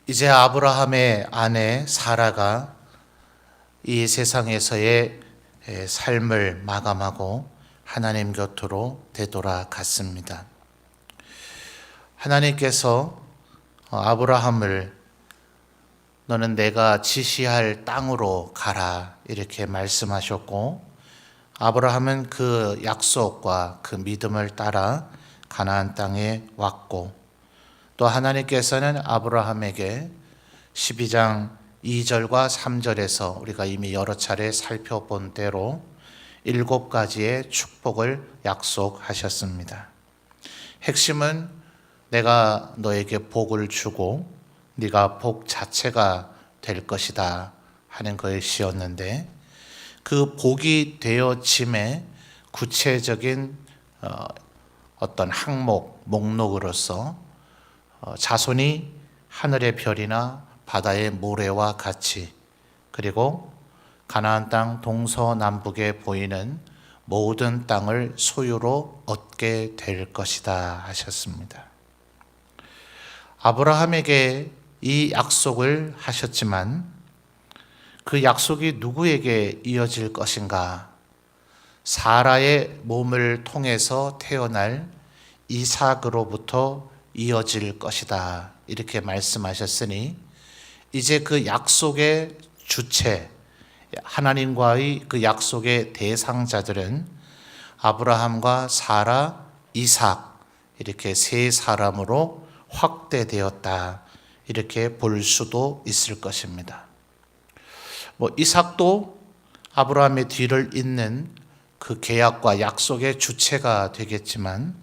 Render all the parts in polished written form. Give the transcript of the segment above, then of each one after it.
이제 아브라함의 아내 사라가 이 세상에서의 삶을 마감하고 하나님 곁으로 되돌아갔습니다. 하나님께서 아브라함을 너는 내가 지시할 땅으로 가라 이렇게 말씀하셨고, 아브라함은 그 약속과 그 믿음을 따라 가나안 땅에 왔고, 또 하나님께서는 아브라함에게 12장 2절과 3절에서 우리가 이미 여러 차례 살펴본 대로 7가지의 축복을 약속하셨습니다. 핵심은 내가 너에게 복을 주고 네가 복 자체가 될 것이다 하는 것이었는데, 그 복이 되어짐의 구체적인 어떤 항목, 목록으로서 자손이 하늘의 별이나 바다의 모래와 같이, 그리고 가나안 땅 동서남북에 보이는 모든 땅을 소유로 얻게 될 것이다 하셨습니다. 아브라함에게 이 약속을 하셨지만 그 약속이 누구에게 이어질 것인가? 사라의 몸을 통해서 태어날 이삭으로부터 이어질 것이다 이렇게 말씀하셨으니, 이제 그 약속의 주체, 하나님과의 그 약속의 대상자들은 아브라함과 사라, 이삭 이렇게 세 사람으로 확대되었다 이렇게 볼 수도 있을 것입니다. 이삭도 아브라함의 뒤를 잇는 그 계약과 약속의 주체가 되겠지만,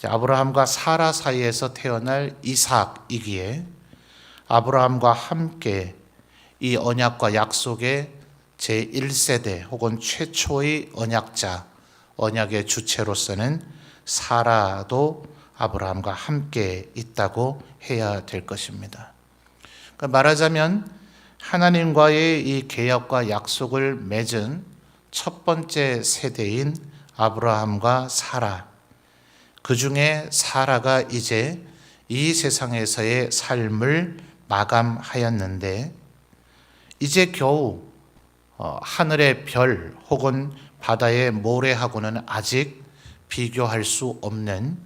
아브라함과 사라 사이에서 태어날 이삭이기에 아브라함과 함께 이 언약과 약속의 제1세대 혹은 최초의 언약자, 언약의 주체로서는 사라도 아브라함과 함께 있다고 해야 될 것입니다. 그러니까 말하자면 하나님과의 이 계약과 약속을 맺은 첫 번째 세대인 아브라함과 사라, 그 중에 사라가 이제 이 세상에서의 삶을 마감하였는데, 이제 겨우 하늘의 별 혹은 바다의 모래하고는 아직 비교할 수 없는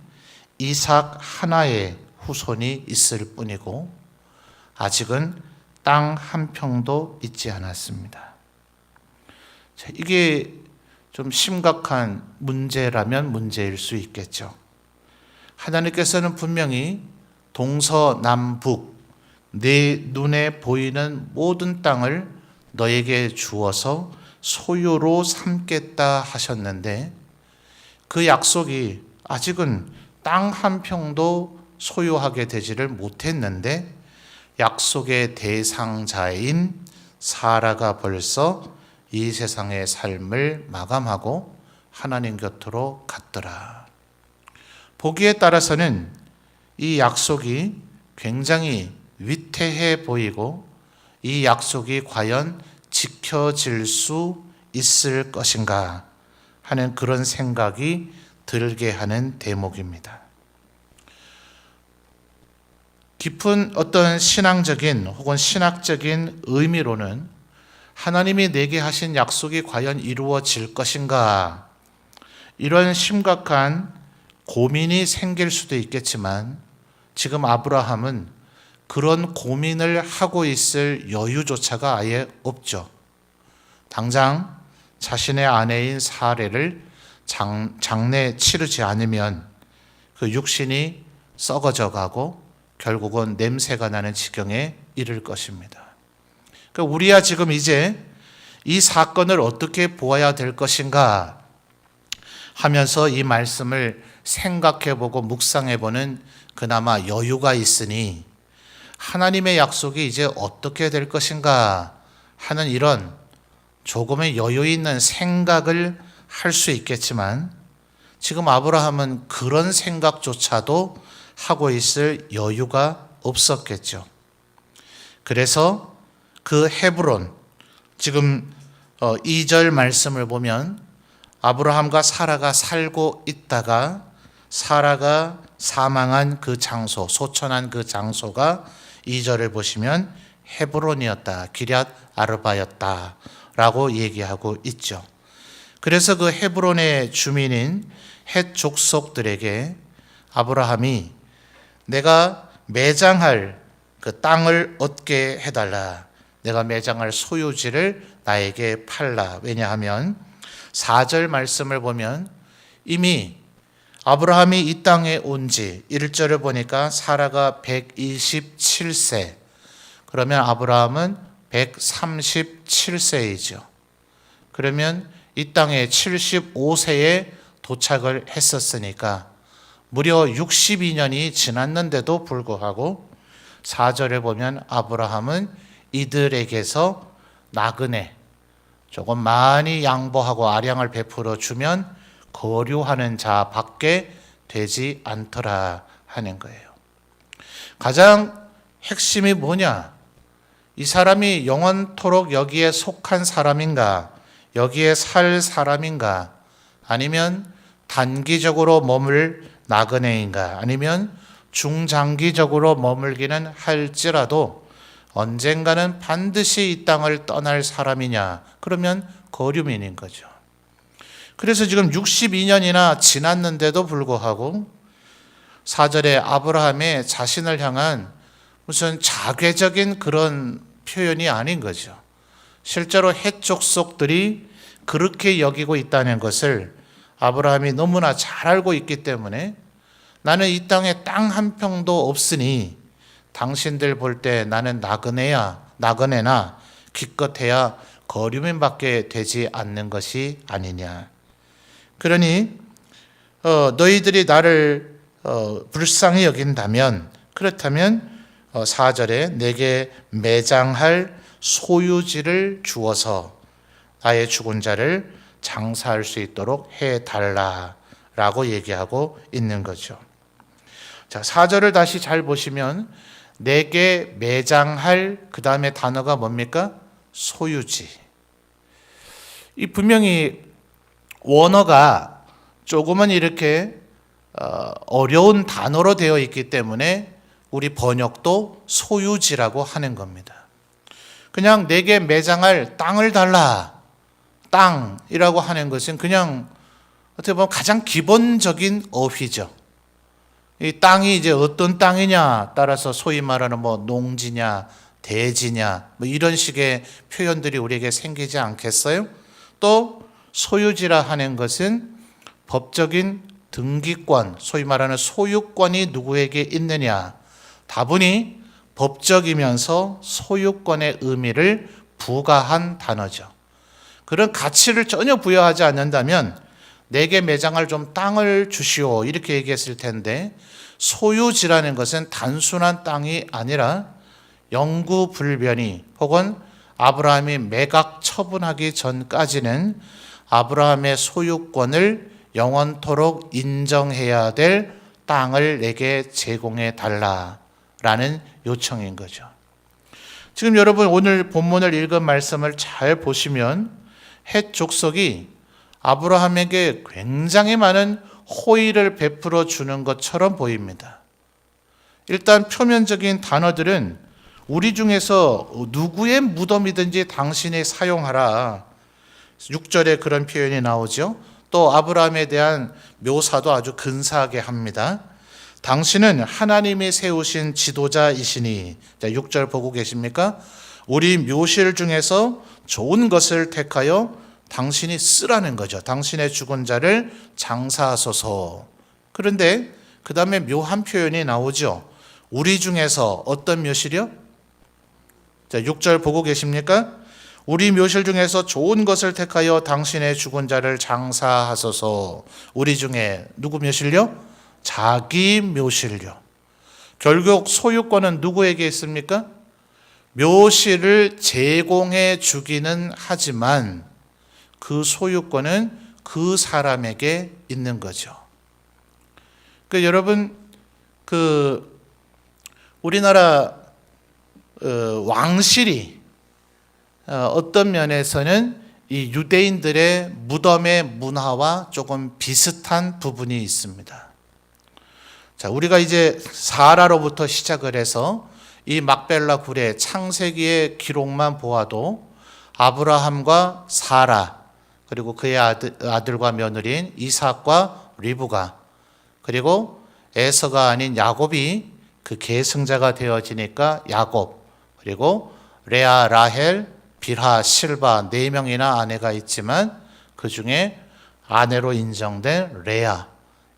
이삭 하나의 후손이 있을 뿐이고, 아직은 땅 한 평도 있지 않았습니다. 이게 좀 심각한 문제라면 문제일 수 있겠죠. 하나님께서는 분명히 동서남북 내 눈에 보이는 모든 땅을 너에게 주어서 소유로 삼겠다 하셨는데, 그 약속이 아직은 땅 한 평도 소유하게 되지를 못했는데, 약속의 대상자인 사라가 벌써 이 세상의 삶을 마감하고 하나님 곁으로 갔더라. 보기에 따라서는 이 약속이 굉장히 위태해 보이고, 이 약속이 과연 지켜질 수 있을 것인가 하는 그런 생각이 들게 하는 대목입니다. 깊은 어떤 신앙적인 혹은 신학적인 의미로는 하나님이 내게 하신 약속이 과연 이루어질 것인가, 이런 심각한 고민이 생길 수도 있겠지만, 지금 아브라함은 그런 고민을 하고 있을 여유조차가 아예 없죠. 당장 자신의 아내인 사례를 장례 치르지 않으면 그 육신이 썩어져 가고 결국은 냄새가 나는 지경에 이를 것입니다. 그러니까 우리야 지금 이제 이 사건을 어떻게 보아야 될 것인가 하면서 이 말씀을 생각해보고 묵상해보는 그나마 여유가 있으니, 하나님의 약속이 이제 어떻게 될 것인가 하는 이런 조금의 여유 있는 생각을 할 수 있겠지만, 지금 아브라함은 그런 생각조차도 하고 있을 여유가 없었겠죠. 그래서 그 헤브론, 지금 2절 말씀을 보면 아브라함과 사라가 살고 있다가 사라가 사망한 그 장소, 소천한 그 장소가 2절을 보시면 헤브론이었다, 기럇 아르바였다 라고 얘기하고 있죠. 그래서 그 헤브론의 주민인 헷 족속들에게 아브라함이 내가 매장할 그 땅을 얻게 해달라, 내가 매장할 소유지를 나에게 팔라. 왜냐하면 4절 말씀을 보면 이미 아브라함이 이 땅에 온 지 1절을 보니까 사라가 127세, 그러면 아브라함은 137세이죠. 그러면 이 땅에 75세에 도착을 했었으니까 무려 62년이 지났는데도 불구하고 4절에 보면 아브라함은 이들에게서 나그네, 조금 많이 양보하고 아량을 베풀어 주면 거류하는 자밖에 되지 않더라 하는 거예요. 가장 핵심이 뭐냐? 이 사람이 영원토록 여기에 속한 사람인가? 여기에 살 사람인가? 아니면 단기적으로 머물 나그네인가? 아니면 중장기적으로 머물기는 할지라도 언젠가는 반드시 이 땅을 떠날 사람이냐? 그러면 거류민인 거죠. 그래서 지금 62년이나 지났는데도 불구하고 4절에 아브라함의 자신을 향한 무슨 자괴적인 그런 표현이 아닌 거죠. 실제로 헷 족속들이 그렇게 여기고 있다는 것을 아브라함이 너무나 잘 알고 있기 때문에 나는 이 땅에 땅 한 평도 없으니 당신들 볼 때 나는 나그네나 기껏해야 거류민밖에 되지 않는 것이 아니냐. 그러니 너희들이 나를 불쌍히 여긴다면, 그렇다면 4절에 내게 매장할 소유지를 주어서 나의 죽은 자를 장사할 수 있도록 해달라라고 얘기하고 있는 거죠. 자, 4절을 다시 잘 보시면 내게 매장할, 그 다음에 단어가 뭡니까? 소유지. 이 분명히 원어가 조금은 이렇게 어려운 단어로 되어 있기 때문에 우리 번역도 소유지라고 하는 겁니다. 그냥 내게 매장할 땅을 달라, 땅이라고 하는 것은 그냥 어떻게 보면 가장 기본적인 어휘죠. 이 땅이 이제 어떤 땅이냐 따라서 소위 말하는 농지냐 대지냐 이런 식의 표현들이 우리에게 생기지 않겠어요? 또 소유지라 하는 것은 법적인 등기권, 소위 말하는 소유권이 누구에게 있느냐, 다분히 법적이면서 소유권의 의미를 부과한 단어죠. 그런 가치를 전혀 부여하지 않는다면 내게 매장할 좀 땅을 주시오 이렇게 얘기했을 텐데, 소유지라는 것은 단순한 땅이 아니라 영구불변이, 혹은 아브라함이 매각 처분하기 전까지는 아브라함의 소유권을 영원토록 인정해야 될 땅을 내게 제공해 달라라는 요청인 거죠. 지금 여러분 오늘 본문을 읽은 말씀을 잘 보시면 헷 족속이 아브라함에게 굉장히 많은 호의를 베풀어 주는 것처럼 보입니다. 일단 표면적인 단어들은 우리 중에서 누구의 무덤이든지 당신이 사용하라, 6절에 그런 표현이 나오죠. 또 아브라함에 대한 묘사도 아주 근사하게 합니다. 당신은 하나님이 세우신 지도자이시니, 6절 보고 계십니까? 우리 묘실 중에서 좋은 것을 택하여 당신이 쓰라는 거죠. 당신의 죽은 자를 장사하소서. 그런데 그 다음에 묘한 표현이 나오죠. 우리 중에서 어떤 묘실이요? 6절 보고 계십니까? 우리 묘실 중에서 좋은 것을 택하여 당신의 죽은 자를 장사하소서. 우리 중에 누구 묘실요? 자기 묘실요. 결국 소유권은 누구에게 있습니까? 묘실을 제공해 주기는 하지만 그 소유권은 그 사람에게 있는 거죠. 여러분, 우리나라 왕실이 어떤 면에서는 이 유대인들의 무덤의 문화와 조금 비슷한 부분이 있습니다. 자, 우리가 이제 사라로부터 시작을 해서 이 막벨라 굴의 창세기의 기록만 보아도 아브라함과 사라, 그리고 그의 아들과 며느리인 이삭과 리브가, 그리고 에서가 아닌 야곱이 그 계승자가 되어지니까 야곱, 그리고 레아, 라헬, 빌하, 실바 4명이나 아내가 있지만 그 중에 아내로 인정된 레아,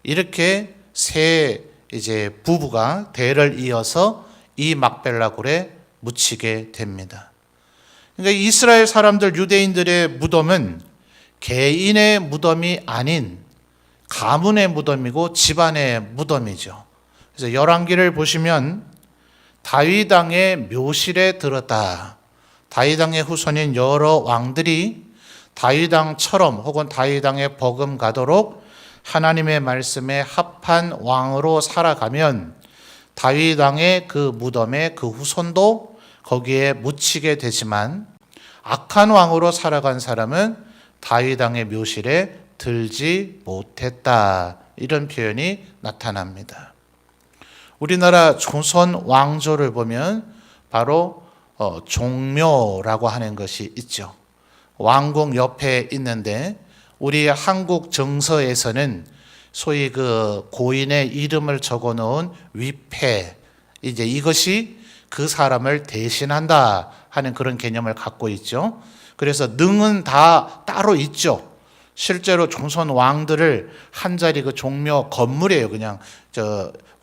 이렇게 세 이제 부부가 대를 이어서 이 막벨라 굴에 묻히게 됩니다. 그러니까 이스라엘 사람들, 유대인들의 무덤은 개인의 무덤이 아닌 가문의 무덤이고 집안의 무덤이죠. 그래서 열왕기를 보시면 다윗 왕의 묘실에 들었다. 다윗 왕의 후손인 여러 왕들이 다윗 왕처럼 혹은 다윗 왕의 버금가도록 하나님의 말씀에 합한 왕으로 살아가면 다윗 왕의 그 무덤에 그 후손도 거기에 묻히게 되지만, 악한 왕으로 살아간 사람은 다윗 왕의 묘실에 들지 못했다. 이런 표현이 나타납니다. 우리나라 조선 왕조를 보면 바로 종묘라고 하는 것이 있죠. 왕궁 옆에 있는데 우리 한국 정서에서는 소위 그 고인의 이름을 적어 놓은 위패, 이제 이것이 그 사람을 대신한다 하는 그런 개념을 갖고 있죠. 그래서 능은 다 따로 있죠. 실제로 조선 왕들을 한 자리 그 종묘 건물이에요. 그냥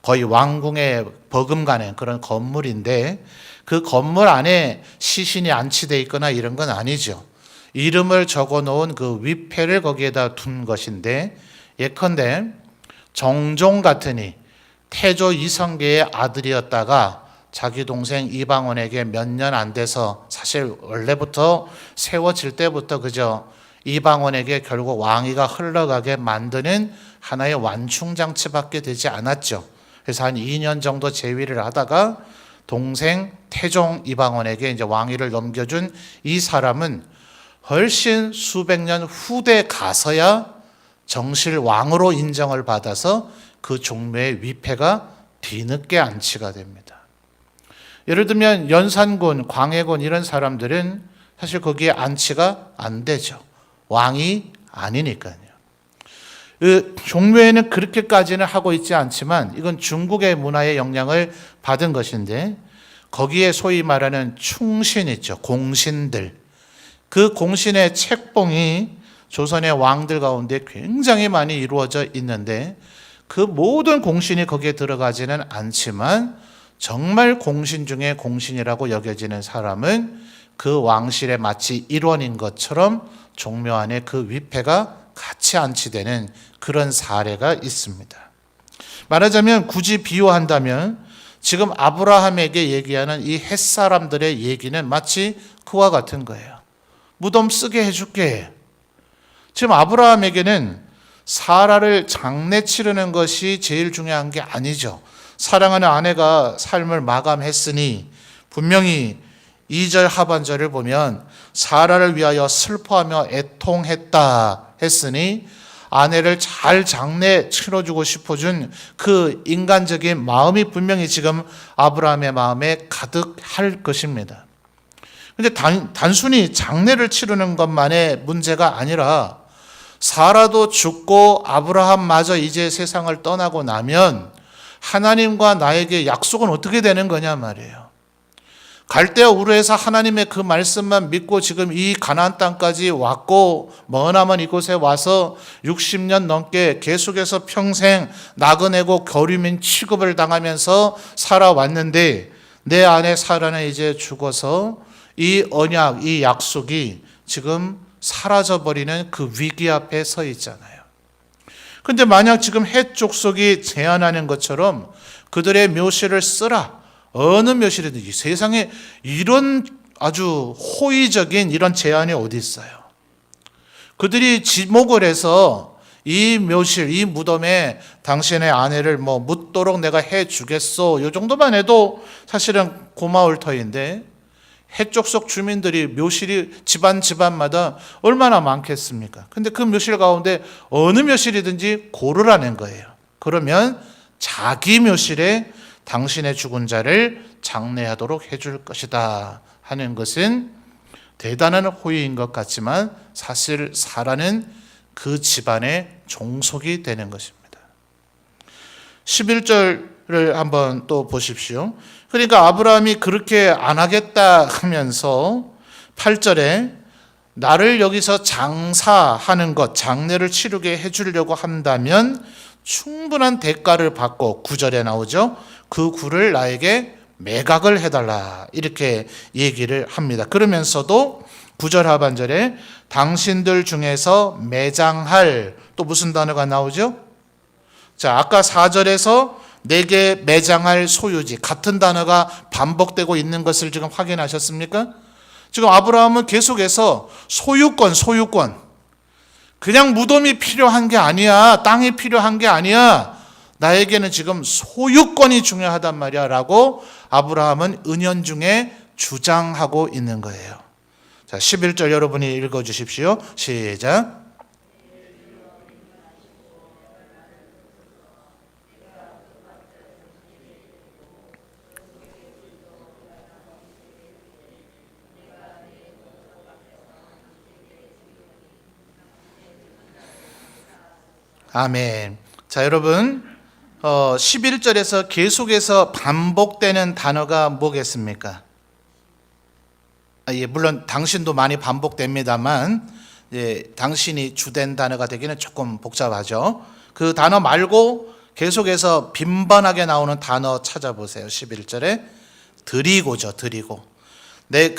거의 왕궁에 버금가는 그런 건물인데, 그 건물 안에 시신이 안치되어 있거나 이런 건 아니죠. 이름을 적어 놓은 그 위패를 거기에다 둔 것인데, 예컨대 정종 같으니 태조 이성계의 아들이었다가 자기 동생 이방원에게 몇 년 안 돼서, 사실 원래부터 세워질 때부터 그저 이방원에게 결국 왕위가 흘러가게 만드는 하나의 완충장치밖에 되지 않았죠. 그래서 한 2년 정도 재위를 하다가 동생 태종 이방원에게 이제 왕위를 넘겨준 이 사람은 훨씬 수백 년 후대 가서야 정실 왕으로 인정을 받아서 그 종묘의 위패가 뒤늦게 안치가 됩니다. 예를 들면 연산군, 광해군 이런 사람들은 사실 거기에 안치가 안 되죠. 왕이 아니니까요. 그 종묘에는 그렇게까지는 하고 있지 않지만 이건 중국의 문화의 영향을 받은 것인데, 거기에 소위 말하는 충신 있죠. 공신들. 그 공신의 책봉이 조선의 왕들 가운데 굉장히 많이 이루어져 있는데, 그 모든 공신이 거기에 들어가지는 않지만 정말 공신 중에 공신이라고 여겨지는 사람은 그 왕실의 마치 일원인 것처럼 종묘 안에 그 위패가 같이 안치되는 그런 사례가 있습니다. 말하자면 굳이 비유한다면 지금 아브라함에게 얘기하는 이 햇사람들의 얘기는 마치 그와 같은 거예요. 무덤 쓰게 해줄게. 지금 아브라함에게는 사라를 장례 치르는 것이 제일 중요한 게 아니죠. 사랑하는 아내가 삶을 마감했으니 분명히 2절 하반절을 보면 사라를 위하여 슬퍼하며 애통했다 했으니 아내를 잘 장례 치러주고 싶어준 그 인간적인 마음이 분명히 지금 아브라함의 마음에 가득할 것입니다. 그런데 단순히 장례를 치르는 것만의 문제가 아니라 사라도 죽고 아브라함마저 이제 세상을 떠나고 나면 하나님과 나에게 약속은 어떻게 되는 거냐 말이에요. 갈대아 우르에서 하나님의 그 말씀만 믿고 지금 이 가나안 땅까지 왔고, 머나먼 이곳에 와서 60년 넘게 계속해서 평생 나그네고 거류민 취급을 당하면서 살아왔는데, 내 아내 사라는 이제 죽어서 이 언약, 이 약속이 지금 사라져버리는 그 위기 앞에 서 있잖아요. 그런데 만약 지금 헷 족속이 제안하는 것처럼 그들의 묘실을 쓰라, 어느 묘실이든지, 세상에 이런 아주 호의적인 이런 제안이 어디 있어요? 그들이 지목을 해서 이 묘실, 이 무덤에 당신의 아내를 묻도록 내가 해주겠소, 이 정도만 해도 사실은 고마울 터인데, 해족속 주민들이 묘실이 집안마다 얼마나 많겠습니까? 근데 그 묘실 가운데 어느 묘실이든지 고르라는 거예요. 그러면 자기 묘실에 당신의 죽은 자를 장례하도록 해줄 것이다 하는 것은 대단한 호의인 것 같지만 사실 사라는 그 집안의 종속이 되는 것입니다. 11절을 한번 또 보십시오. 그러니까 아브라함이 그렇게 안 하겠다 하면서 8절에 나를 여기서 장사하는 것, 장례를 치르게 해주려고 한다면 충분한 대가를 받고 9절에 나오죠. 그 굴을 나에게 매각을 해달라 이렇게 얘기를 합니다. 그러면서도 9절 하반절에 당신들 중에서 매장할 또 무슨 단어가 나오죠? 자, 아까 4절에서 내게 매장할 소유지 같은 단어가 반복되고 있는 것을 지금 확인하셨습니까? 지금 아브라함은 계속해서 소유권 그냥 무덤이 필요한 게 아니야, 땅이 필요한 게 아니야, 나에게는 지금 소유권이 중요하단 말이야 라고 아브라함은 은연중에 주장하고 있는 거예요. 자, 11절 여러분이 읽어주십시오. 시작. 아멘. 자, 여러분 11절에서 계속해서 반복되는 단어가 뭐겠습니까? 물론 당신도 많이 반복됩니다만 당신이 주된 단어가 되기는 조금 복잡하죠. 그 단어 말고 계속해서 빈번하게 나오는 단어 찾아보세요. 11절에 드리고죠. 드리고. 내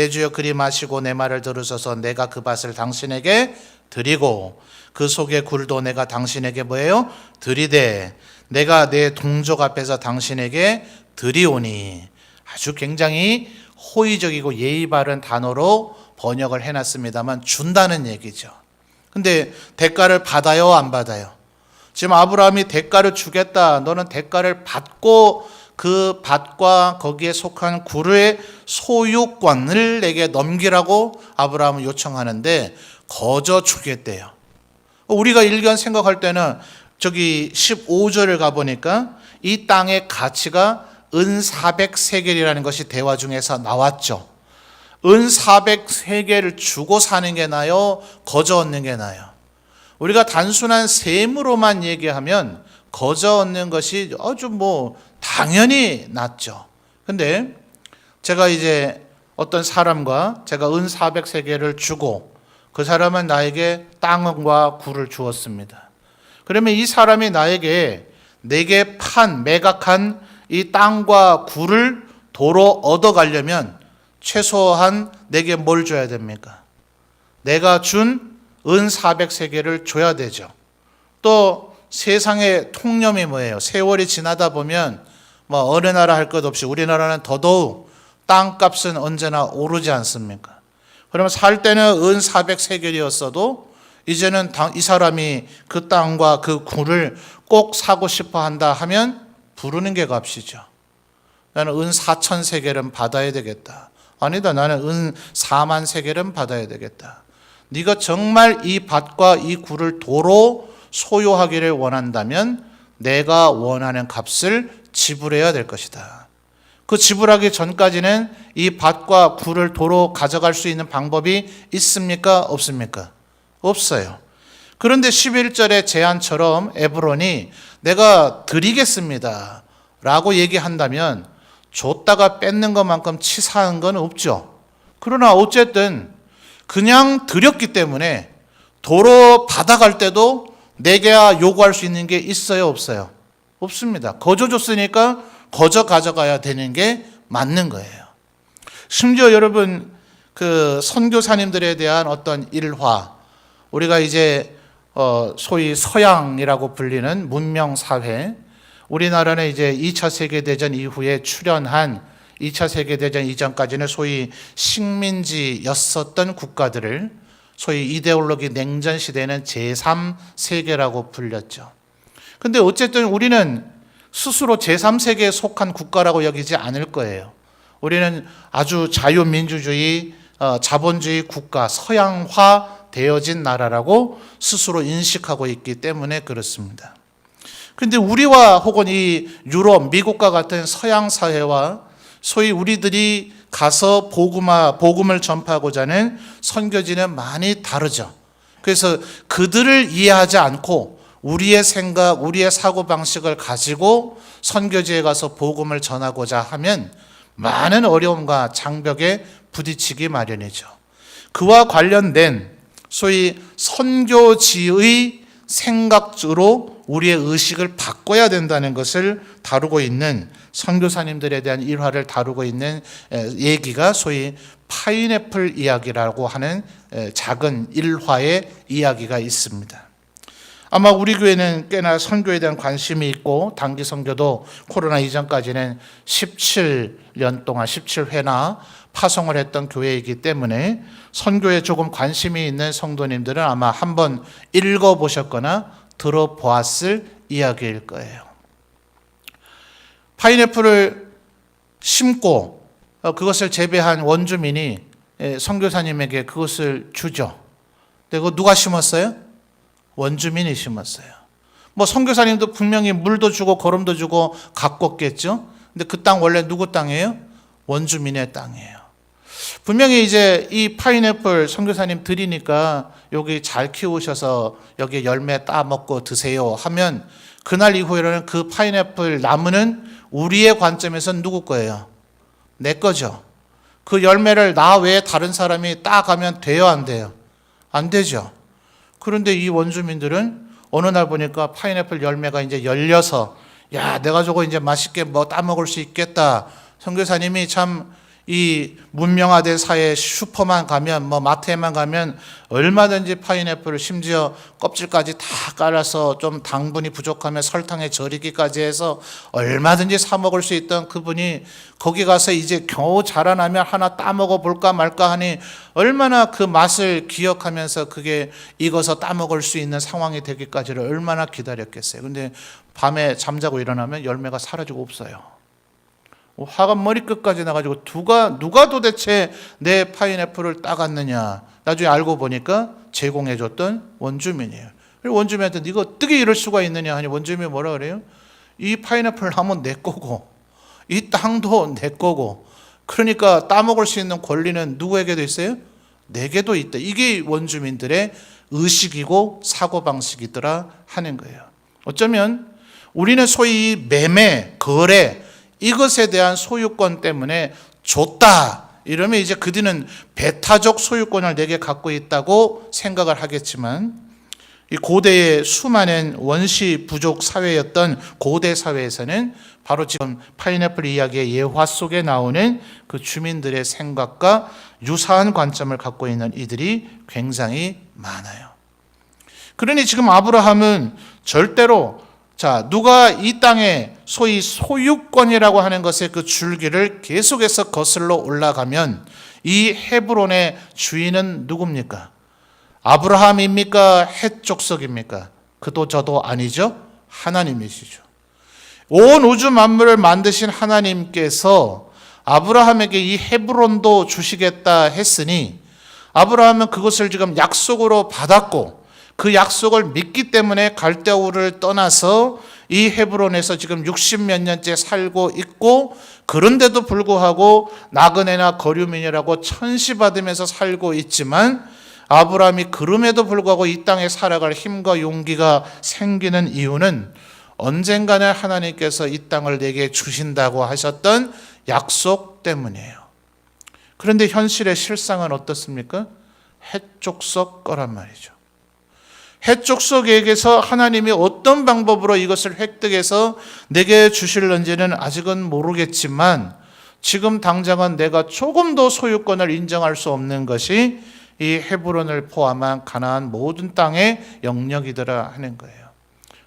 주여 그리 마시고 내 말을 들으소서. 내가 그 밭을 당신에게 드리고 그 속의 굴도 내가 당신에게 뭐예요? 드리되 내가 내 동족 앞에서 당신에게 드리오니. 아주 굉장히 호의적이고 예의 바른 단어로 번역을 해놨습니다만 준다는 얘기죠. 근데 대가를 받아요, 안 받아요? 지금 아브라함이 대가를 주겠다, 너는 대가를 받고 그 밭과 거기에 속한 굴의 소유권을 내게 넘기라고 아브라함은 요청하는데 거저 주겠대요. 우리가 일견 생각할 때는 저기 15절을 가보니까 이 땅의 가치가 은 400세겔이라는 것이 대화 중에서 나왔죠. 은 400세겔을 주고 사는 게 나요? 거저 얻는 게 나요? 우리가 단순한 셈으로만 얘기하면 거저 얻는 것이 아주 당연히 낫죠. 근데 제가 이제 어떤 사람과 제가 은 400세겔을 주고 그 사람은 나에게 땅과 굴을 주었습니다. 그러면 이 사람이 내게 매각한 이 땅과 굴을 도로 얻어가려면 최소한 내게 뭘 줘야 됩니까? 내가 준 은 400세겔을 줘야 되죠. 또 세상의 통념이 뭐예요? 세월이 지나다 보면 어느 나라 할 것 없이 우리나라는 더더욱 땅값은 언제나 오르지 않습니까? 그러면 살 때는 은 400세겔이었어도 이제는 이 사람이 그 땅과 그 굴을 꼭 사고 싶어 한다 하면 부르는 게 값이죠. 나는 은 4,000세겔은 받아야 되겠다. 아니다, 나는 은 4만 세겔은 받아야 되겠다. 네가 정말 이 밭과 이 굴을 도로 소유하기를 원한다면 내가 원하는 값을 지불해야 될 것이다. 그 지불하기 전까지는 이 밭과 굴을 도로 가져갈 수 있는 방법이 있습니까? 없습니까? 없어요. 그런데 11절의 제안처럼 에브론이 내가 드리겠습니다 라고 얘기한다면 줬다가 뺏는 것만큼 치사한 건 없죠. 그러나 어쨌든 그냥 드렸기 때문에 도로 받아갈 때도 내가 요구할 수 있는 게 있어요, 없어요? 없습니다. 거저 줬으니까 거저 가져가야 되는 게 맞는 거예요. 심지어 여러분 그 선교사님들에 대한 어떤 일화, 우리가 이제 소위 서양이라고 불리는 문명사회, 우리나라는 이제 2차 세계대전 이후에 출현한 2차 세계대전 이전까지는 소위 식민지였었던 국가들을 소위 이데올로기 냉전 시대는 제3세계라고 불렸죠. 근데 어쨌든 우리는 스스로 제3세계에 속한 국가라고 여기지 않을 거예요. 우리는 아주 자유민주주의, 자본주의 국가, 서양화 되어진 나라라고 스스로 인식하고 있기 때문에 그렇습니다. 그런데 우리와 혹은 이 유럽, 미국과 같은 서양 사회와 소위 우리들이 가서 복음을 전파하고자 하는 선교지는 많이 다르죠. 그래서 그들을 이해하지 않고 우리의 생각, 우리의 사고방식을 가지고 선교지에 가서 복음을 전하고자 하면 많은 어려움과 장벽에 부딪히기 마련이죠. 그와 관련된 소위 선교지의 생각으로 우리의 의식을 바꿔야 된다는 것을 다루고 있는, 선교사님들에 대한 일화를 다루고 있는 얘기가 소위 파인애플 이야기라고 하는 작은 일화의 이야기가 있습니다. 아마 우리 교회는 꽤나 선교에 대한 관심이 있고 단기 선교도 코로나 이전까지는 17년 동안 17회나 파송을 했던 교회이기 때문에 선교에 조금 관심이 있는 성도님들은 아마 한번 읽어보셨거나 들어보았을 이야기일 거예요. 파인애플을 심고 그것을 재배한 원주민이 선교사님에게 그것을 주죠. 근데 그거 누가 심었어요? 원주민이 심었어요. 뭐 선교사님도 분명히 물도 주고 거름도 주고 가꿨겠죠. 근데 그 땅 원래 누구 땅이에요? 원주민의 땅이에요. 분명히 이제 이 파인애플 선교사님 드리니까 여기 잘 키우셔서 여기 열매 따먹고 드세요 하면 그날 이후에는 그 파인애플 나무는 우리의 관점에서는 누구 거예요? 내 거죠. 그 열매를 나 외에 다른 사람이 따가면 돼요, 안 돼요? 안 되죠. 그런데 이 원주민들은 어느 날 보니까 파인애플 열매가 이제 열려서 야, 내가 저거 이제 맛있게 뭐 따먹을 수 있겠다. 선교사님이 참 이 문명화된 사회 슈퍼만 가면 뭐 마트에만 가면 얼마든지 파인애플을 심지어 껍질까지 다 깔아서 좀 당분이 부족하면 설탕에 절이기까지 해서 얼마든지 사 먹을 수 있던 그분이 거기 가서 이제 겨우 자라나면 하나 따먹어 볼까 말까 하니 얼마나 그 맛을 기억하면서 그게 익어서 따먹을 수 있는 상황이 되기까지를 얼마나 기다렸겠어요. 근데 밤에 잠자고 일어나면 열매가 사라지고 없어요. 화가 머리끝까지 나가지고 누가 도대체 내 파인애플을 따갔느냐. 나중에 알고 보니까 제공해줬던 원주민이에요. 원주민한테 네가 어떻게 이럴 수가 있느냐 하니 원주민이 뭐라 그래요? 이 파인애플 나무는 내 거고 이 땅도 내 거고 그러니까 따먹을 수 있는 권리는 누구에게도 있어요? 내게도 있다. 이게 원주민들의 의식이고 사고방식이더라 하는 거예요. 어쩌면 우리는 소위 매매, 거래 이것에 대한 소유권 때문에 줬다. 이러면 이제 그들은 배타적 소유권을 내게 갖고 있다고 생각을 하겠지만 이 고대의 수많은 원시 부족 사회였던 고대 사회에서는 바로 지금 파인애플 이야기의 예화 속에 나오는 그 주민들의 생각과 유사한 관점을 갖고 있는 이들이 굉장히 많아요. 그러니 지금 아브라함은 절대로 누가 이 땅에 소위 소유권이라고 하는 것의 그 줄기를 계속해서 거슬러 올라가면 이 헤브론의 주인은 누굽니까? 아브라함입니까? 헷 족속입니까? 그도 저도 아니죠. 하나님이시죠. 온 우주 만물을 만드신 하나님께서 아브라함에게 이 헤브론도 주시겠다 했으니 아브라함은 그것을 지금 약속으로 받았고 그 약속을 믿기 때문에 갈대아우를 떠나서 이 헤브론에서 지금 60몇 년째 살고 있고 그런데도 불구하고 나그네나 거류민이라고 천시받으면서 살고 있지만 아브라함이 그럼에도 불구하고 이 땅에 살아갈 힘과 용기가 생기는 이유는 언젠가는 하나님께서 이 땅을 내게 주신다고 하셨던 약속 때문이에요. 그런데 현실의 실상은 어떻습니까? 해족속 거란 말이죠. 해족속에게서 하나님이 어떤 방법으로 이것을 획득해서 내게 주실는지는 아직은 모르겠지만 지금 당장은 내가 조금도 소유권을 인정할 수 없는 것이 이 헤브론을 포함한 가나안 모든 땅의 영역이더라 하는 거예요.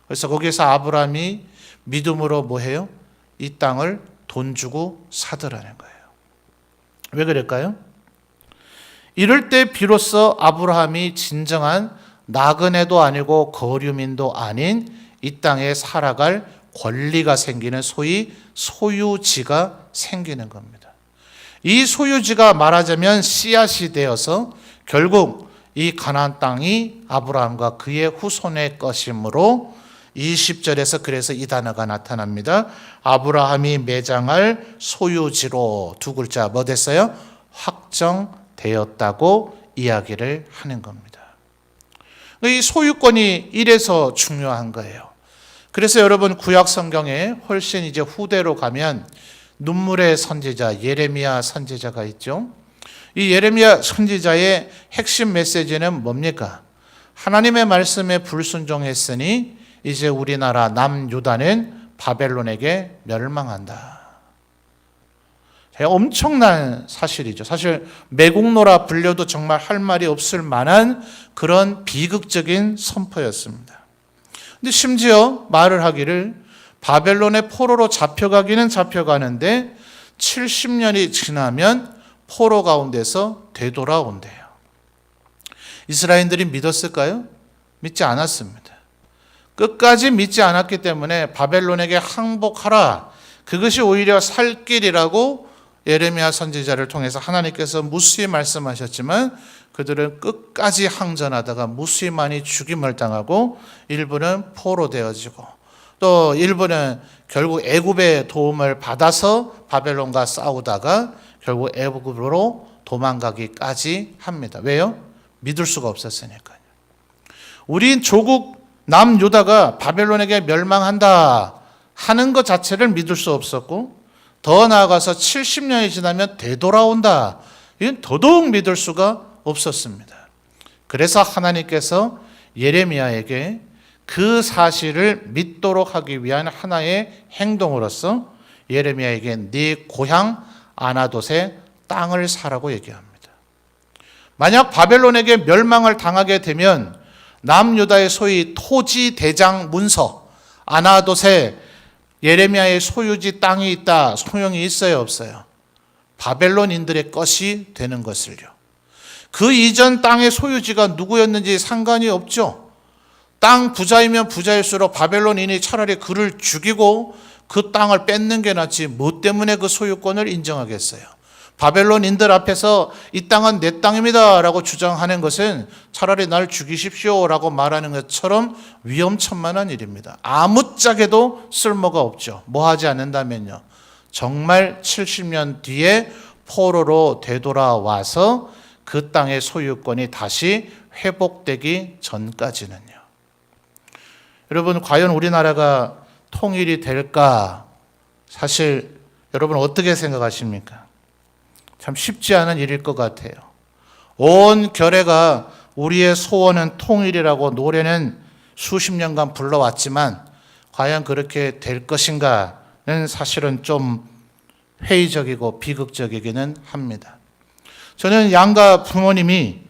그래서 거기서 아브라함이 믿음으로 뭐해요? 이 땅을 돈 주고 사더라는 거예요. 왜 그럴까요? 이럴 때 비로소 아브라함이 진정한 나그네도 아니고 거류민도 아닌 이 땅에 살아갈 권리가 생기는 소위 소유지가 생기는 겁니다. 이 소유지가 말하자면 씨앗이 되어서 결국 이 가나안 땅이 아브라함과 그의 후손의 것이므로 20절에서 그래서 이 단어가 나타납니다. 아브라함이 매장할 소유지로 두 글자 뭐 됐어요? 확정되었다고 이야기를 하는 겁니다. 이 소유권이 이래서 중요한 거예요. 그래서 여러분 구약 성경에 훨씬 이제 후대로 가면 눈물의 선지자 예레미야 선지자가 있죠. 이 예레미야 선지자의 핵심 메시지는 뭡니까? 하나님의 말씀에 불순종했으니 이제 우리나라 남유다는 바벨론에게 멸망한다. 엄청난 사실이죠. 사실 매국노라 불려도 정말 할 말이 없을 만한 그런 비극적인 선포였습니다. 근데 심지어 말을 하기를 바벨론의 포로로 잡혀가기는 잡혀가는데 70년이 지나면 포로 가운데서 되돌아온대요. 이스라엘들이 믿었을까요? 믿지 않았습니다. 끝까지 믿지 않았기 때문에 바벨론에게 항복하라. 그것이 오히려 살 길이라고 예레미야 선지자를 통해서 하나님께서 무수히 말씀하셨지만 그들은 끝까지 항전하다가 무수히 많이 죽임을 당하고 일부는 포로 되어지고 또 일부는 결국 애굽의 도움을 받아서 바벨론과 싸우다가 결국 애굽으로 도망가기까지 합니다. 왜요? 믿을 수가 없었으니까요. 우린 조국 남유다가 바벨론에게 멸망한다 하는 것 자체를 믿을 수 없었고 더 나아가서 70년이 지나면 되돌아온다. 이건 더더욱 믿을 수가 없었습니다. 그래서 하나님께서 예레미야에게 그 사실을 믿도록 하기 위한 하나의 행동으로서 예레미야에게 네 고향 아나돗의 땅을 사라고 얘기합니다. 만약 바벨론에게 멸망을 당하게 되면 남유다의 소위 토지 대장 문서 아나돗에 예레미야의 소유지 땅이 있다 소용이 있어요 없어요? 바벨론인들의 것이 되는 것을요. 그 이전 땅의 소유지가 누구였는지 상관이 없죠. 땅 부자이면 부자일수록 바벨론인이 차라리 그를 죽이고 그 땅을 뺏는 게 낫지 뭐 때문에 그 소유권을 인정하겠어요. 바벨론인들 앞에서 이 땅은 내 땅입니다 라고 주장하는 것은 차라리 날 죽이십시오 라고 말하는 것처럼 위험천만한 일입니다. 아무짝에도 쓸모가 없죠. 뭐 하지 않는다면요. 정말 70년 뒤에 포로로 되돌아와서 그 땅의 소유권이 다시 회복되기 전까지는요. 여러분 과연 우리나라가 통일이 될까? 사실 여러분 어떻게 생각하십니까? 참 쉽지 않은 일일 것 같아요. 온 결의가 우리의 소원은 통일이라고 노래는 수십 년간 불러왔지만 과연 그렇게 될 것인가는 사실은 좀 회의적이고 비극적이기는 합니다. 저는 양가 부모님이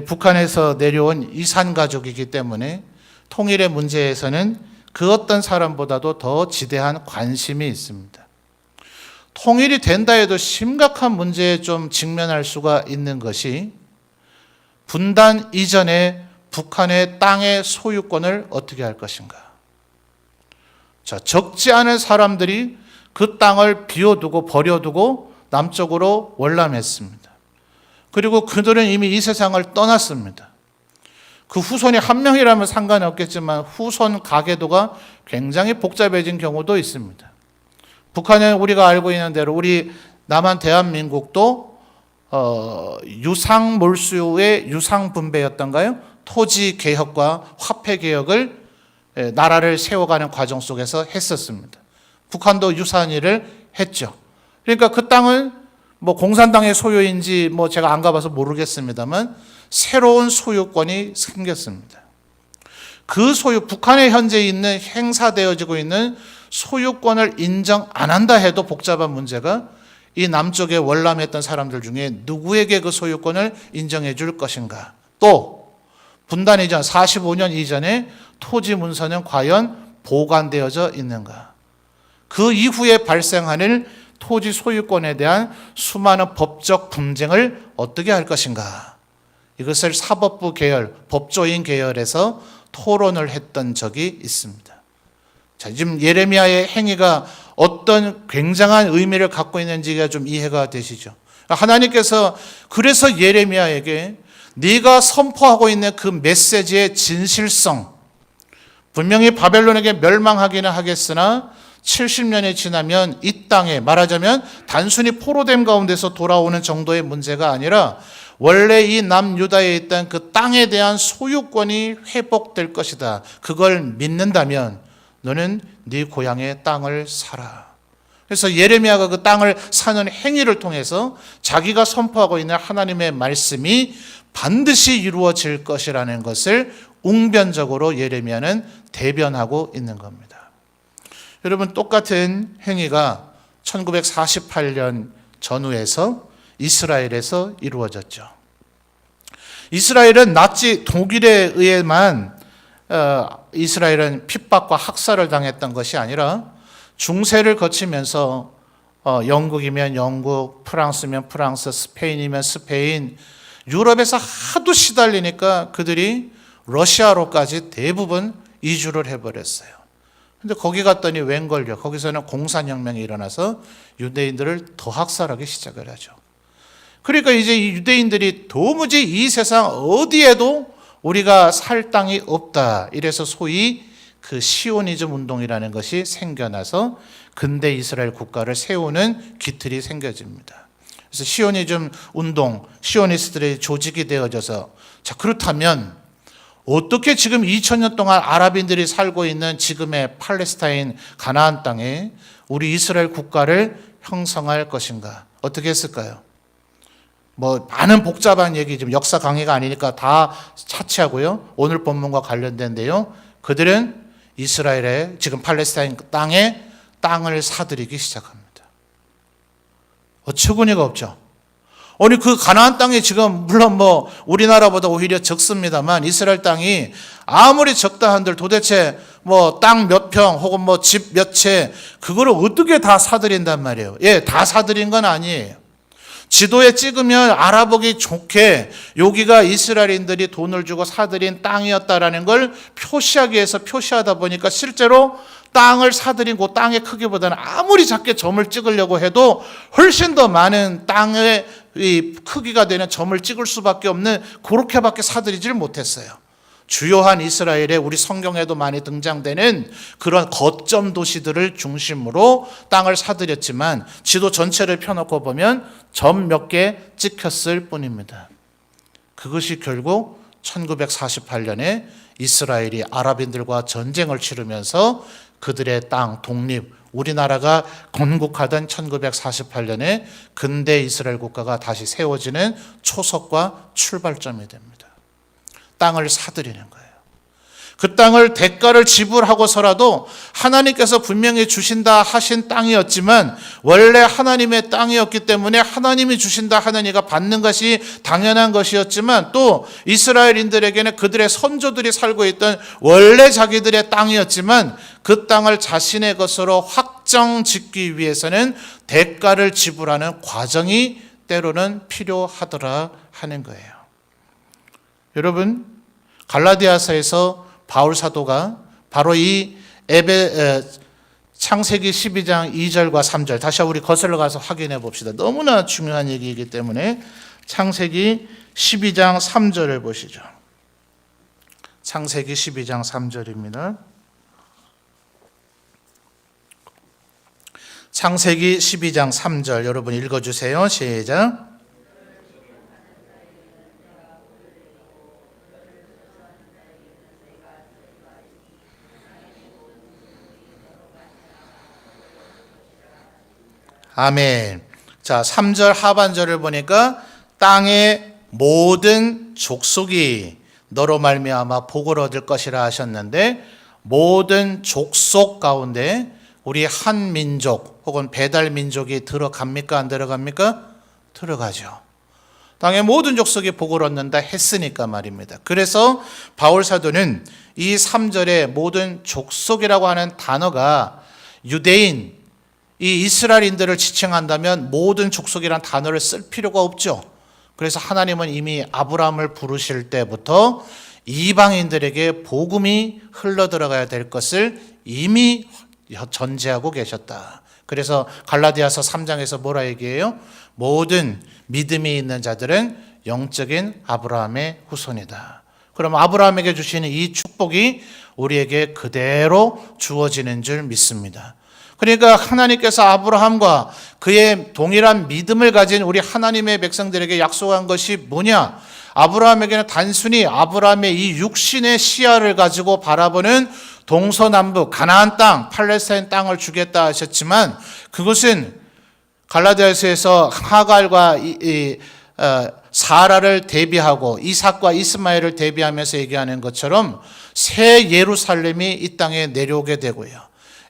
북한에서 내려온 이산 가족이기 때문에 통일의 문제에서는 그 어떤 사람보다도 더 지대한 관심이 있습니다. 통일이 된다 해도 심각한 문제에 좀 직면할 수가 있는 것이 분단 이전에 북한의 땅의 소유권을 어떻게 할 것인가. 자, 적지 않은 사람들이 그 땅을 비워두고 버려두고 남쪽으로 월남했습니다. 그리고 그들은 이미 이 세상을 떠났습니다. 그 후손이 한 명이라면 상관이 없겠지만 후손 가계도가 굉장히 복잡해진 경우도 있습니다. 북한은 우리가 알고 있는 대로 우리 남한 대한민국도 유상몰수의 유상분배였던가요? 토지 개혁과 화폐 개혁을 나라를 세워가는 과정 속에서 했었습니다. 북한도 유사한 일을 했죠. 그러니까 그 땅은 뭐 공산당의 소유인지 뭐 제가 안 가봐서 모르겠습니다만 새로운 소유권이 생겼습니다. 그 소유, 북한에 현재 있는 행사되어지고 있는 소유권을 인정 안 한다 해도 복잡한 문제가 이 남쪽에 월남했던 사람들 중에 누구에게 그 소유권을 인정해 줄 것인가. 또 분단 이전 45년 이전에 토지 문서는 과연 보관되어져 있는가. 그 이후에 발생하는 토지 소유권에 대한 수많은 법적 분쟁을 어떻게 할 것인가. 이것을 사법부 계열, 법조인 계열에서 토론을 했던 적이 있습니다. 자, 지금 예레미야의 행위가 어떤 굉장한 의미를 갖고 있는지가 좀 이해가 되시죠? 하나님께서 그래서 예레미야에게 네가 선포하고 있는 그 메시지의 진실성, 분명히 바벨론에게 멸망하기는 하겠으나 70년이 지나면 이 땅에 말하자면 단순히 포로됨 가운데서 돌아오는 정도의 문제가 아니라 원래 이 남유다에 있던 그 땅에 대한 소유권이 회복될 것이다. 그걸 믿는다면 너는 네 고향의 땅을 사라. 그래서 예레미야가 그 땅을 사는 행위를 통해서 자기가 선포하고 있는 하나님의 말씀이 반드시 이루어질 것이라는 것을 웅변적으로 예레미야는 대변하고 있는 겁니다. 여러분, 똑같은 행위가 1948년 전후에서 이스라엘에서 이루어졌죠. 이스라엘은 나치 독일에 의해만 이스라엘은 핍박과 학살을 당했던 것이 아니라 중세를 거치면서 영국이면 영국, 프랑스면 프랑스, 스페인이면 스페인, 유럽에서 하도 시달리니까 그들이 러시아로까지 대부분 이주를 해버렸어요. 근데 거기 갔더니 웬걸요? 거기서는 공산혁명이 일어나서 유대인들을 더 학살하기 시작을 하죠. 그러니까 이제 이 유대인들이 도무지 이 세상 어디에도 우리가 살 땅이 없다. 이래서 소위 그 시오니즘 운동이라는 것이 생겨나서 근대 이스라엘 국가를 세우는 기틀이 생겨집니다. 그래서 시오니즘 운동, 시오니스트들의 조직이 되어져서 자, 그렇다면 어떻게 지금 2000년 동안 아랍인들이 살고 있는 지금의 팔레스타인 가나안 땅에 우리 이스라엘 국가를 형성할 것인가? 어떻게 했을까요? 많은 복잡한 얘기, 지금 역사 강의가 아니니까 다 차치하고요. 오늘 본문과 관련된데요. 그들은 이스라엘의 지금 팔레스타인 땅에 땅을 사들이기 시작합니다. 어처구니가 없죠. 아니 그 가나안 땅이 지금 물론 우리나라보다 오히려 적습니다만 이스라엘 땅이 아무리 적다 한들 도대체 땅 몇 평 혹은 집 몇 채 그거를 어떻게 다 사들인단 말이에요. 예, 다 사들인 건 아니에요. 지도에 찍으면 알아보기 좋게 여기가 이스라엘인들이 돈을 주고 사들인 땅이었다라는 걸 표시하기 위해서 표시하다 보니까 실제로 땅을 사들인 그 땅의 크기보다는 아무리 작게 점을 찍으려고 해도 훨씬 더 많은 땅의 이 크기가 되는 점을 찍을 수밖에 없는 그렇게밖에 사들이질 못했어요. 주요한 이스라엘에 우리 성경에도 많이 등장되는 그런 거점 도시들을 중심으로 땅을 사들였지만 지도 전체를 펴놓고 보면 점 몇 개 찍혔을 뿐입니다. 그것이 결국 1948년에 이스라엘이 아랍인들과 전쟁을 치르면서 그들의 땅 독립, 우리나라가 건국하던 1948년에 근대 이스라엘 국가가 다시 세워지는 초석과 출발점이 됩니다. 땅을 사들이는 거예요. 그 땅을 대가를 지불하고서라도 하나님께서 분명히 주신다 하신 땅이었지만 원래 하나님의 땅이었기 때문에 하나님이 주신다 하느니가 받는 것이 당연한 것이었지만 또 이스라엘인들에게는 그들의 선조들이 살고 있던 원래 자기들의 땅이었지만 그 땅을 자신의 것으로 확정 짓기 위해서는 대가를 지불하는 과정이 때로는 필요하더라 하는 거예요. 여러분, 갈라디아서에서 바울 사도가 바로 이 창세기 12장 2절과 3절 다시 우리 거슬러 가서 확인해 봅시다. 너무나 중요한 얘기이기 때문에 창세기 12장 3절을 보시죠. 창세기 12장 3절입니다. 창세기 12장 3절 여러분 읽어주세요. 시작. 아멘. 자, 3절 하반절을 보니까 땅의 모든 족속이 너로 말미암아 복을 얻을 것이라 하셨는데 모든 족속 가운데 우리 한 민족 혹은 배달 민족이 들어갑니까? 안 들어갑니까? 들어가죠. 땅의 모든 족속이 복을 얻는다 했으니까 말입니다. 그래서 바울 사도는 이 3절에 모든 족속이라고 하는 단어가 유대인 이 이스라엘인들을 지칭한다면 모든 족속이라는 단어를 쓸 필요가 없죠. 그래서 하나님은 이미 아브라함을 부르실 때부터 이방인들에게 복음이 흘러들어가야 될 것을 이미 전제하고 계셨다. 그래서 갈라디아서 3장에서 뭐라 얘기해요? 모든 믿음이 있는 자들은 영적인 아브라함의 후손이다. 그럼 아브라함에게 주시는 이 축복이 우리에게 그대로 주어지는 줄 믿습니다. 그러니까 하나님께서 아브라함과 그의 동일한 믿음을 가진 우리 하나님의 백성들에게 약속한 것이 뭐냐? 아브라함에게는 단순히 아브라함의 이 육신의 시야를 가지고 바라보는 동서남북 가나안 땅, 팔레스타인 땅을 주겠다 하셨지만, 그것은 갈라디아서에서 하갈과 사라를 대비하고 이삭과 이스마엘을 대비하면서 얘기하는 것처럼 새 예루살렘이 이 땅에 내려오게 되고요.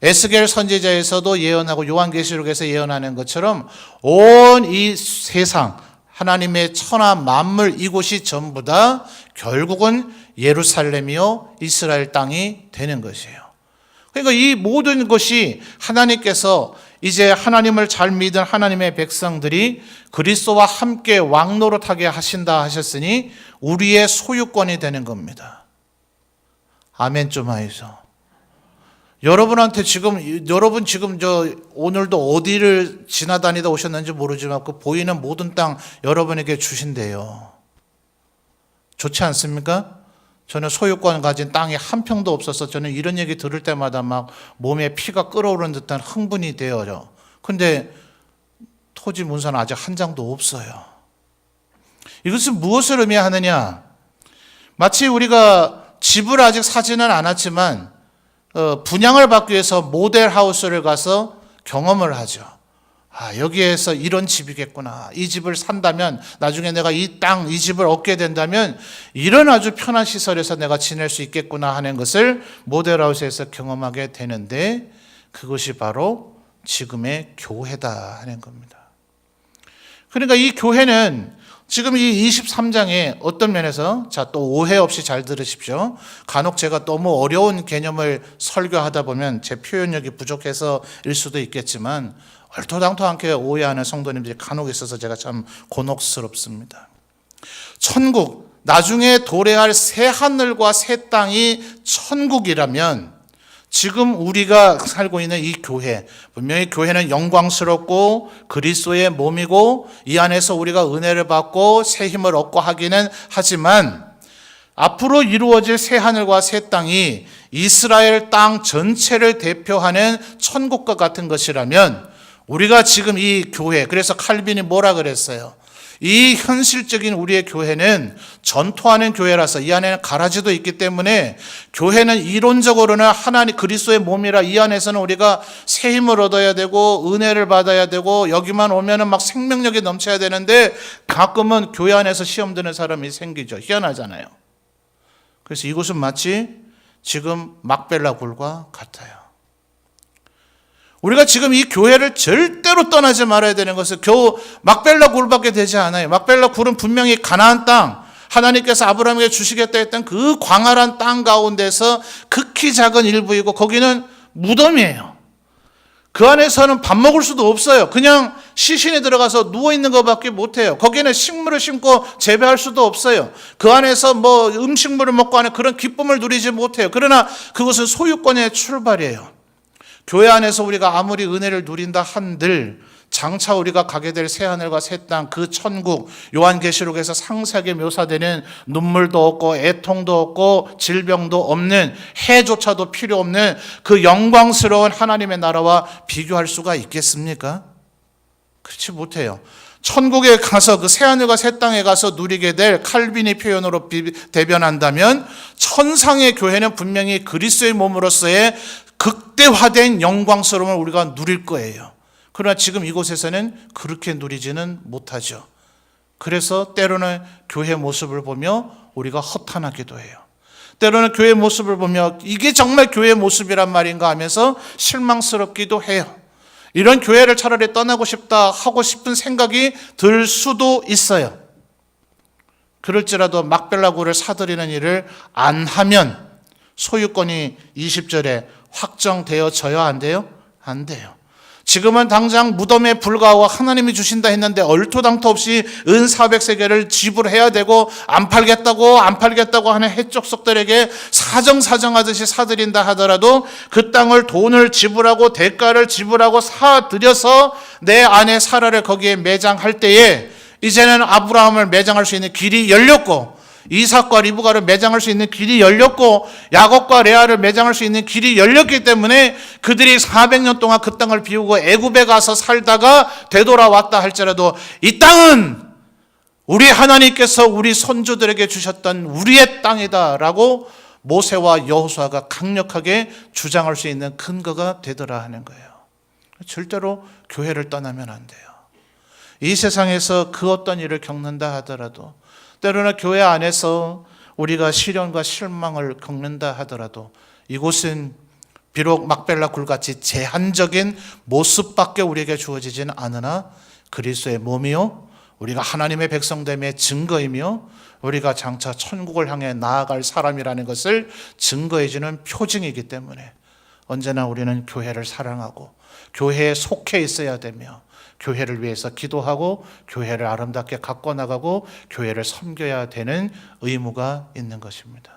에스겔 선지자에서도 예언하고 요한계시록에서 예언하는 것처럼 온 이 세상, 하나님의 천하 만물 이곳이 전부 다 결국은 예루살렘이요 이스라엘 땅이 되는 것이에요. 그러니까 이 모든 것이 하나님께서 이제 하나님을 잘 믿은 하나님의 백성들이 그리스도와 함께 왕노릇하게 하신다 하셨으니 우리의 소유권이 되는 겁니다. 아멘 좀 하이소. 여러분 지금 오늘도 어디를 지나다니다 오셨는지 모르지만 그 보이는 모든 땅 여러분에게 주신대요. 좋지 않습니까? 저는 소유권 가진 땅이 한 평도 없어서 저는 이런 얘기 들을 때마다 막 몸에 피가 끓어오르는 듯한 흥분이 되어요. 근데 토지 문서는 아직 한 장도 없어요. 이것은 무엇을 의미하느냐? 마치 우리가 집을 아직 사지는 않았지만 분양을 받기 위해서 모델하우스를 가서 경험을 하죠. 여기에서 이런 집이겠구나. 이 집을 산다면 나중에 내가 이 땅, 이 집을 얻게 된다면 이런 아주 편한 시설에서 내가 지낼 수 있겠구나 하는 것을 모델하우스에서 경험하게 되는데, 그것이 바로 지금의 교회다 하는 겁니다. 그러니까 이 교회는 지금 이 23장에 어떤 면에서, 또 오해 없이 잘 들으십시오. 간혹 제가 너무 어려운 개념을 설교하다 보면 제 표현력이 부족해서일 수도 있겠지만 얼토당토않게 오해하는 성도님들이 간혹 있어서 제가 참 곤혹스럽습니다. 천국, 나중에 도래할 새 하늘과 새 땅이 천국이라면 지금 우리가 살고 있는 이 교회, 분명히 교회는 영광스럽고 그리스도의 몸이고 이 안에서 우리가 은혜를 받고 새 힘을 얻고 하기는 하지만, 앞으로 이루어질 새 하늘과 새 땅이 이스라엘 땅 전체를 대표하는 천국과 같은 것이라면 우리가 지금 이 교회, 그래서 칼빈이 뭐라 그랬어요? 이 현실적인 우리의 교회는 전토하는 교회라서 이 안에는 가라지도 있기 때문에 교회는 이론적으로는 하나님 그리스도의 몸이라 이 안에서는 우리가 새 힘을 얻어야 되고 은혜를 받아야 되고 여기만 오면은 막 생명력이 넘쳐야 되는데 가끔은 교회 안에서 시험 드는 사람이 생기죠. 희한하잖아요. 그래서 이것은 마치 지금 막벨라 굴과 같아요. 우리가 지금 이 교회를 절대로 떠나지 말아야 되는 것은 겨우 막벨라 굴밖에 되지 않아요. 막벨라 굴은 분명히 가나안 땅, 하나님께서 아브라함에게 주시겠다 했던 그 광활한 땅 가운데서 극히 작은 일부이고 거기는 무덤이에요. 그 안에서는 밥 먹을 수도 없어요. 그냥 시신이 들어가서 누워있는 것밖에 못해요. 거기는 식물을 심고 재배할 수도 없어요. 그 안에서 음식물을 먹고 하는 그런 기쁨을 누리지 못해요. 그러나 그것은 소유권의 출발이에요. 교회 안에서 우리가 아무리 은혜를 누린다 한들 장차 우리가 가게 될 새하늘과 새 땅, 그 천국, 요한계시록에서 상세하게 묘사되는 눈물도 없고 애통도 없고 질병도 없는, 해조차도 필요 없는 그 영광스러운 하나님의 나라와 비교할 수가 있겠습니까? 그렇지 못해요. 천국에 가서 그 새하늘과 새 땅에 가서 누리게 될, 칼빈의 표현으로 대변한다면 천상의 교회는 분명히 그리스도의 몸으로서의 극대화된 영광스러움을 우리가 누릴 거예요. 그러나 지금 이곳에서는 그렇게 누리지는 못하죠. 그래서 때로는 교회 모습을 보며 우리가 허탄하기도 해요. 때로는 교회 모습을 보며 이게 정말 교회 모습이란 말인가 하면서 실망스럽기도 해요. 이런 교회를 차라리 떠나고 싶다 하고 싶은 생각이 들 수도 있어요. 그럴지라도 막벨라굴을 사들이는 일을 안 하면 소유권이 20절에 확정되어져야 안 돼요? 안 돼요. 지금은 당장 무덤에 불과하고 하나님이 주신다 했는데 얼토당토 없이 은 400세겔을 지불해야 되고 안 팔겠다고 하는 해족속들에게 사정하듯이 사들인다 하더라도 그 땅을 돈을 지불하고 대가를 지불하고 사들여서 내 아내 사라를 거기에 매장할 때에 이제는 아브라함을 매장할 수 있는 길이 열렸고 이삭과 리브가를 매장할 수 있는 길이 열렸고 야곱과 레아를 매장할 수 있는 길이 열렸기 때문에 그들이 400년 동안 그 땅을 비우고 애굽에 가서 살다가 되돌아왔다 할지라도 이 땅은 우리 하나님께서 우리 선조들에게 주셨던 우리의 땅이다라고 모세와 여호수아가 강력하게 주장할 수 있는 근거가 되더라 하는 거예요. 절대로 교회를 떠나면 안 돼요. 이 세상에서 그 어떤 일을 겪는다 하더라도, 때로는 교회 안에서 우리가 시련과 실망을 겪는다 하더라도 이곳은 비록 막벨라 굴같이 제한적인 모습밖에 우리에게 주어지지는 않으나 그리스도의 몸이요 우리가 하나님의 백성됨의 증거이며 우리가 장차 천국을 향해 나아갈 사람이라는 것을 증거해주는 표징이기 때문에 언제나 우리는 교회를 사랑하고 교회에 속해 있어야 되며 교회를 위해서 기도하고 교회를 아름답게 갖고 나가고 교회를 섬겨야 되는 의무가 있는 것입니다.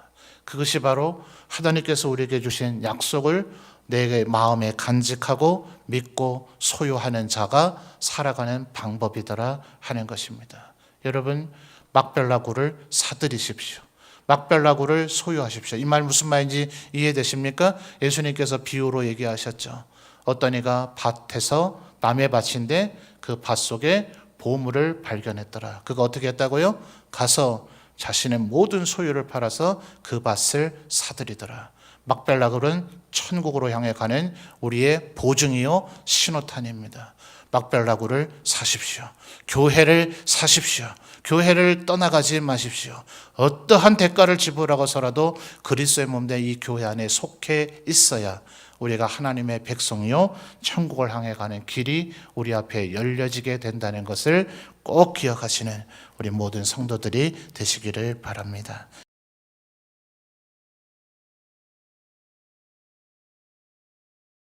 그것이 바로 하나님께서 우리에게 주신 약속을 내 마음에 간직하고 믿고 소유하는 자가 살아가는 방법이더라 하는 것입니다. 여러분, 막벨라굴을 사들이십시오. 막벨라굴을 소유하십시오. 이 말 무슨 말인지 이해되십니까? 예수님께서 비유로 얘기하셨죠. 어떤 이가 밭에서 남의 밭인데 그 밭 속에 보물을 발견했더라. 그가 어떻게 했다고요? 가서 자신의 모든 소유를 팔아서 그 밭을 사들이더라. 막벨라굴은 천국으로 향해 가는 우리의 보증이요 신호탄입니다. 막벨라굴을 사십시오. 교회를 사십시오. 교회를 떠나가지 마십시오. 어떠한 대가를 지불하고서라도 그리스도의 몸된 이 교회 안에 속해 있어야 우리가 하나님의 백성이요 천국을 향해 가는 길이 우리 앞에 열려지게 된다는 것을 꼭 기억하시는 우리 모든 성도들이 되시기를 바랍니다.